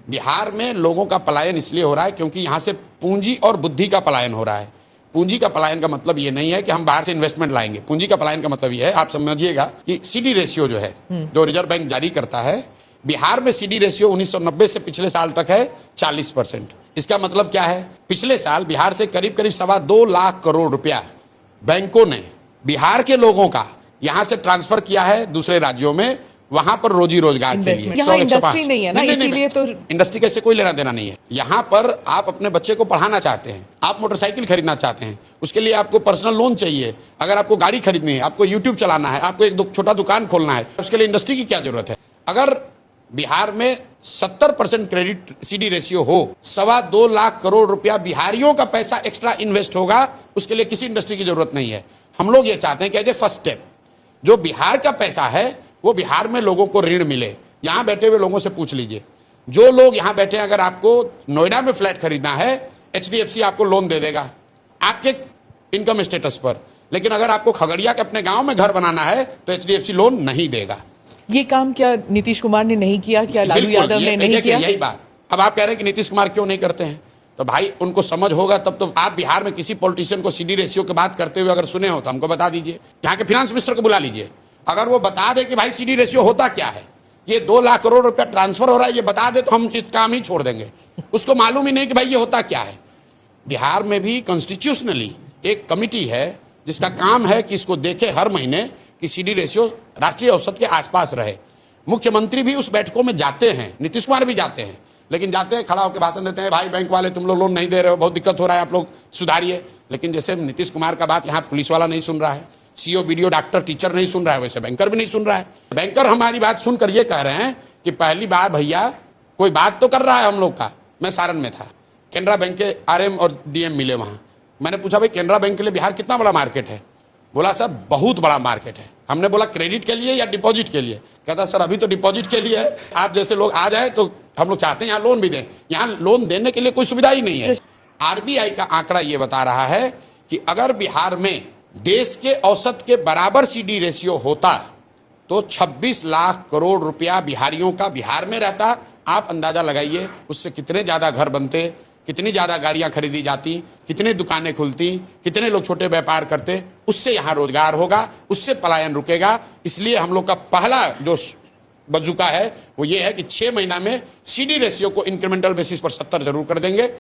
बिहार में लोगों का पलायन इसलिए हो रहा है क्योंकि यहाँ से पूंजी और बुद्धि का पलायन हो रहा है। पूंजी का पलायन का मतलब ये नहीं है कि हम बाहर से इन्वेस्टमेंट लाएंगे। पूंजी का पलायन का मतलब ये है, आप समझिएगा कि सीडी रेशियो जो है जो रिजर्व बैंक जारी करता है, बिहार में सीडी रेशियो 1990 से पिछले साल तक है 40%। इसका मतलब क्या है? पिछले साल बिहार से करीब करीब 2.25 लाख करोड़ रुपया बैंकों ने बिहार के लोगों का यहां से ट्रांसफर किया है दूसरे राज्यों में, वहां पर रोजी रोजगार के लिए। यहाँ इंडस्ट्री नहीं है ना, इसीलिए तो इंडस्ट्री कैसे कोई लेना देना नहीं है। यहाँ पर आप अपने बच्चे को पढ़ाना चाहते हैं, आप मोटरसाइकिल खरीदना चाहते हैं, उसके लिए आपको पर्सनल लोन चाहिए। अगर आपको गाड़ी खरीदनी है, आपको यूट्यूब चलाना है, आपको एक छोटा दुकान खोलना है, उसके लिए इंडस्ट्री की क्या जरूरत है? अगर बिहार में 70% क्रेडिट सीडी रेशियो हो, 2.25 लाख करोड़ रुपया बिहारियों का पैसा एक्स्ट्रा इन्वेस्ट होगा, उसके लिए किसी इंडस्ट्री की जरूरत नहीं है। हम लोग ये चाहते हैं कि एज ए फर्स्ट स्टेप जो बिहार का पैसा है वो बिहार में लोगों को ऋण मिले। यहां बैठे हुए लोगों से पूछ लीजिए, जो लोग यहां बैठे हैं, अगर आपको नोएडा में फ्लैट खरीदना है, एचडीएफसी आपको लोन दे देगा आपके इनकम स्टेटस पर, लेकिन अगर आपको खगड़िया के अपने गांव में घर बनाना है तो एचडीएफसी लोन नहीं देगा। ये काम क्या नीतीश कुमार ने नहीं किया? क्या लालू यादव ने नहीं किया? यही बात। अब आप कह रहे हैं कि नीतीश कुमार क्यों नहीं करते हैं, तो भाई उनको समझ होगा तब तो। आप बिहार में किसी पॉलिटिशियन को सीडी रेशियो की बात करते हुए अगर सुने हो तो हमको बता दीजिए। यहाँ के फाइनेंस मिनिस्टर को बुला लीजिए, अगर वो बता दे कि भाई सीडी रेशियो होता क्या है, ये 2 लाख करोड़ रुपया ट्रांसफर हो रहा है, ये बता दे तो हम इस काम ही छोड़ देंगे। उसको मालूम ही नहीं कि भाई ये होता क्या है। बिहार में भी कॉन्स्टिट्यूशनली एक कमिटी है जिसका काम है कि इसको देखे हर महीने कि सीडी रेशियो राष्ट्रीय औसत के आसपास रहे। मुख्यमंत्री भी उस बैठकों में जाते हैं, नीतीश कुमार भी जाते हैं, लेकिन जाते हैं खड़ा होकर भाषण देते हैं, भाई बैंक वाले तुम लोग लोन नहीं दे रहे हो, बहुत दिक्कत हो रहा है, आप लोग सुधारिए। लेकिन जैसे नीतीश कुमार का बात यहाँ पुलिस वाला नहीं सुन रहा है, सीओ बीडीओ डॉक्टर टीचर नहीं सुन रहा है, वैसे बैंकर भी नहीं सुन रहा है। बैंकर हमारी बात सुनकर ये कह रहे हैं कि पहली बार भैया कोई बात तो कर रहा है हम लोग का। मैं सारण में था, केनरा बैंक के आरएम और डीएम मिले वहाँ। मैंने पूछा भाई केनरा बैंक के लिए बिहार कितना बड़ा मार्केट है? बोला सर बहुत बड़ा मार्केट है। हमने बोला क्रेडिट के लिए या डिपॉजिट के लिए? कहता सर अभी तो डिपॉजिट के लिए है, आप जैसे लोग आ जाए तो हम लोग चाहते हैं यहाँ लोन भी दें। यहाँ लोन देने के लिए कोई सुविधा ही नहीं है। आरबीआई का आंकड़ा ये बता रहा है कि अगर बिहार में देश के औसत के बराबर सीडी रेशियो होता तो 26 लाख करोड़ रुपया बिहारियों का बिहार में रहता। आप अंदाजा लगाइए उससे कितने ज्यादा घर बनते, कितनी ज्यादा गाड़ियां खरीदी जाती, कितनी दुकानें खुलती, कितने लोग छोटे व्यापार करते। उससे यहाँ रोजगार होगा, उससे पलायन रुकेगा। इसलिए हम लोग का पहला जो बजुका है वो ये है कि 6 महीना में सीडी रेशियो को इंक्रीमेंटल बेसिस पर 70 जरूर कर देंगे।